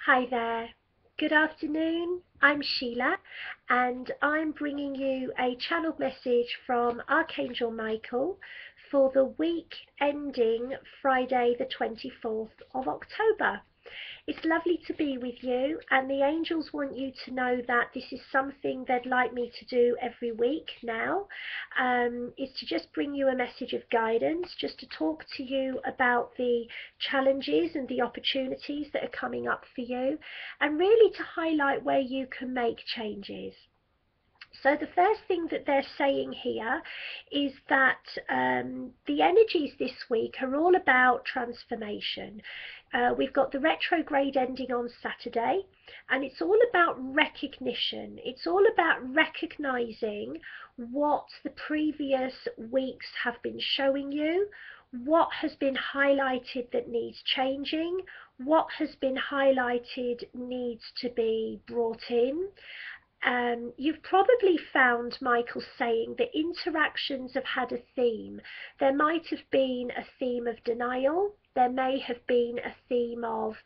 Hi there. Good afternoon. I'm Sheila, and I'm bringing you a channel message from Archangel Michael for the week ending Friday, the 24th of October. It's lovely to be with you, and the angels want you to know that this is something they'd like me to do every week now. Is to just bring you a message of guidance, just to talk to you about the challenges and the opportunities that are coming up for you, and really to highlight where you can make changes. So the first thing that they're saying here is that the energies this week are all about transformation. We've got the retrograde ending on Saturday, and it's all about recognition. It's all about recognizing what the previous weeks have been showing you, what has been highlighted that needs changing, what has been highlighted needs to be brought in. You've probably found Michael saying that interactions have had a theme. There might have been a theme of denial. There may have been a theme of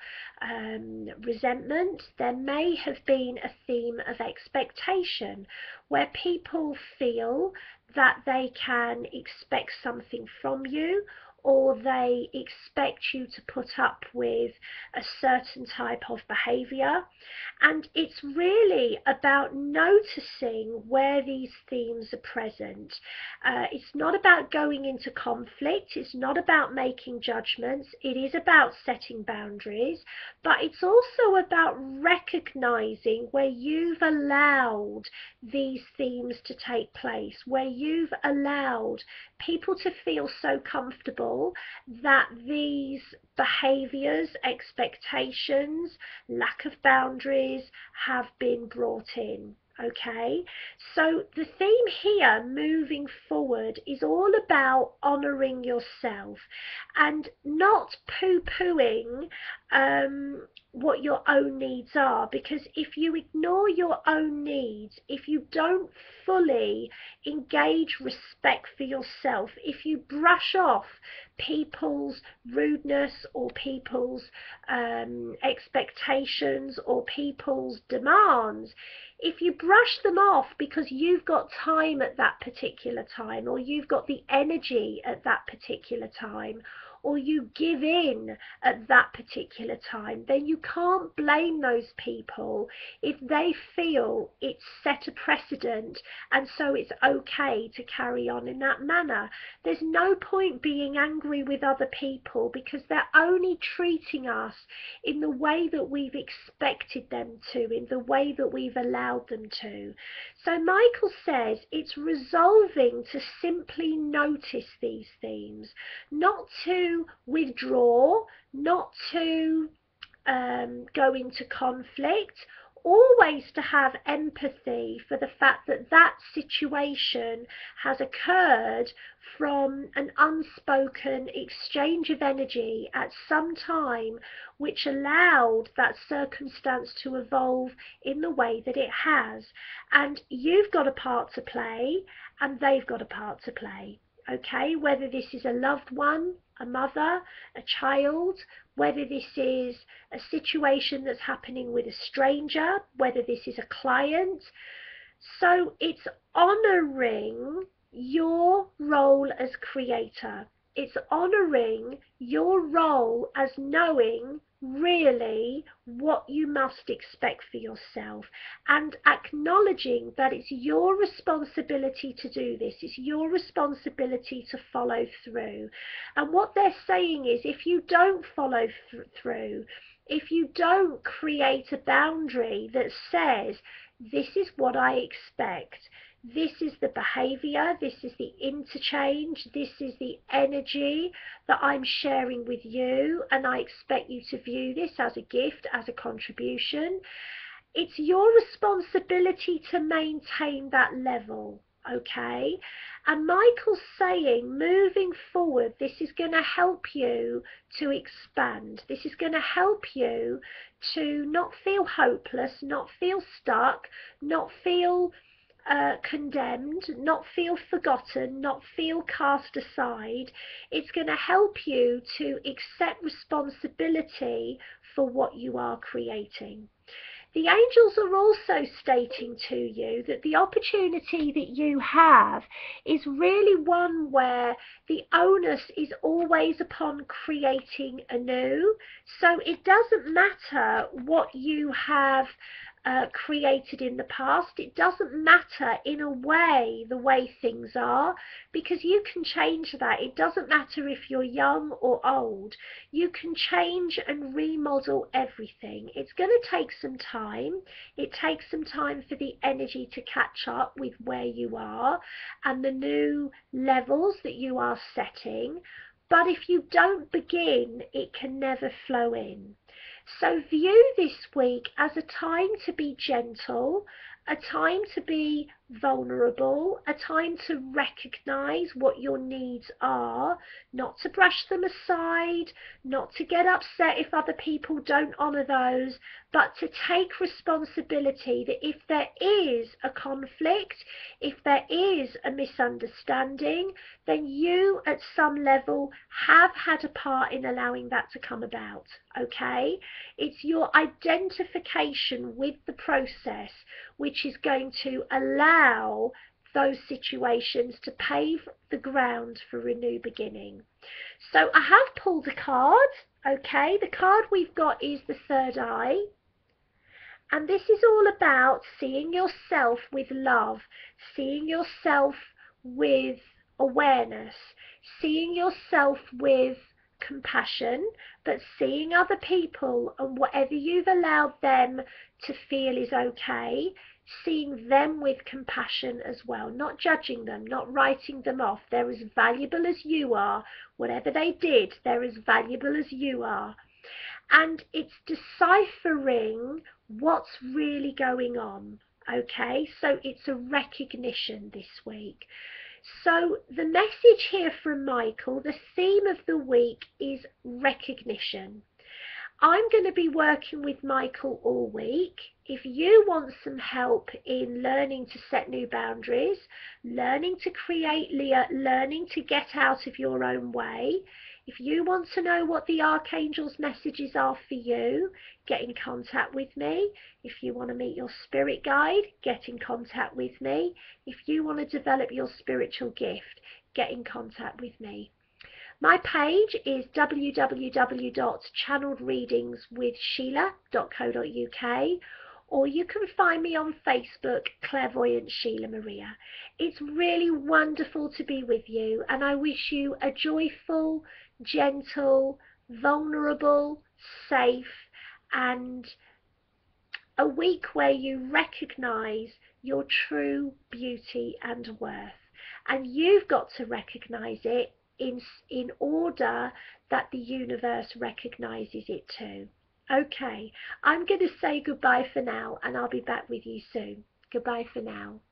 resentment. There may have been a theme of expectation, where people feel that they can expect something from you, or they expect you to put up with a certain type of behavior. And it's really about noticing where these themes are present. It's not about going into conflict. It's not about making judgments. It is about setting boundaries, but it's also about recognizing where you've allowed these themes to take place, where you've allowed people to feel so comfortable that these behaviors, expectations, lack of boundaries have been brought in. Okay, so the theme here moving forward is all about honoring yourself and not poo-pooing what your own needs are, because if you ignore your own needs, if you don't fully engage respect for yourself, if you brush off people's rudeness or people's expectations or people's demands, if you brush them off because you've got time at that particular time, or you've got the energy at that particular time, or you give in at that particular time, then you can't blame those people if they feel it's set a precedent and so it's okay to carry on in that manner. There's no point being angry with other people because they're only treating us in the way that we've expected them to, in the way that we've allowed them to. So Michael says it's resolving to simply notice these themes, not to withdraw, not to go into conflict, always to have empathy for the fact that that situation has occurred from an unspoken exchange of energy at some time, which allowed that circumstance to evolve in the way that it has. And you've got a part to play, and they've got a part to play. Okay, whether this is a loved one, a mother, a child, whether this is a situation that's happening with a stranger, whether this is a client. So it's honoring your role as creator. It's honoring your role as knowing really what you must expect for yourself, and acknowledging that it's your responsibility to do this. It's your responsibility to follow through. And what they're saying is, if you don't follow through, if you don't create a boundary that says, this is what I expect, this is the behavior, this is the interchange, this is the energy that I'm sharing with you, and I expect you to view this as a gift, as a contribution. It's your responsibility to maintain that level, okay? And Michael's saying, moving forward, this is going to help you to expand. This is going to help you to not feel hopeless, not feel stuck, not feel condemned, not feel forgotten, not feel cast aside. It's going to help you to accept responsibility for what you are creating. The angels are also stating to you that the opportunity that you have is really one where the onus is always upon creating anew. So it doesn't matter what you have created in the past. It doesn't matter in a way the way things are, because you can change that. It doesn't matter if you're young or old. You can change and remodel everything. It's going to take some time. It takes some time for the energy to catch up with where you are and the new levels that you are setting. But if you don't begin, it can never flow in. So view this week as a time to be gentle, a time to be vulnerable, a time to recognize what your needs are, not to brush them aside, not to get upset if other people don't honor those, but to take responsibility that if there is a conflict, if there is a misunderstanding, then you at some level have had a part in allowing that to come about. Okay? It's your identification with the process which is going to allow those situations to pave the ground for a new beginning. So I have pulled a card. Okay, the card we've got is the third eye. And this is all about seeing yourself with love, seeing yourself with awareness, seeing yourself with compassion, but seeing other people and whatever you've allowed them to feel is okay, seeing them with compassion as well, not judging them, not writing them off. They're as valuable as you are. Whatever they did, they're as valuable as you are. And it's deciphering what's really going on. Okay, so it's a recognition this week. So the message here from Michael, the theme of the week is recognition. I'm going to be working with Michael all week. If you want some help in learning to set new boundaries, learning to create, learning to get out of your own way, if you want to know what the Archangel's messages are for you, get in contact with me. If you want to meet your spirit guide, get in contact with me. If you want to develop your spiritual gift, get in contact with me. My page is www.channeledreadingswithsheila.co.uk, or you can find me on Facebook, Clairvoyant Sheila Maria. It's really wonderful to be with you, and I wish you a joyful, gentle, vulnerable, safe, and a week where you recognize your true beauty and worth. And you've got to recognize it in order that the universe recognizes it too. Okay, I'm going to say goodbye for now, and I'll be back with you soon. Goodbye for now.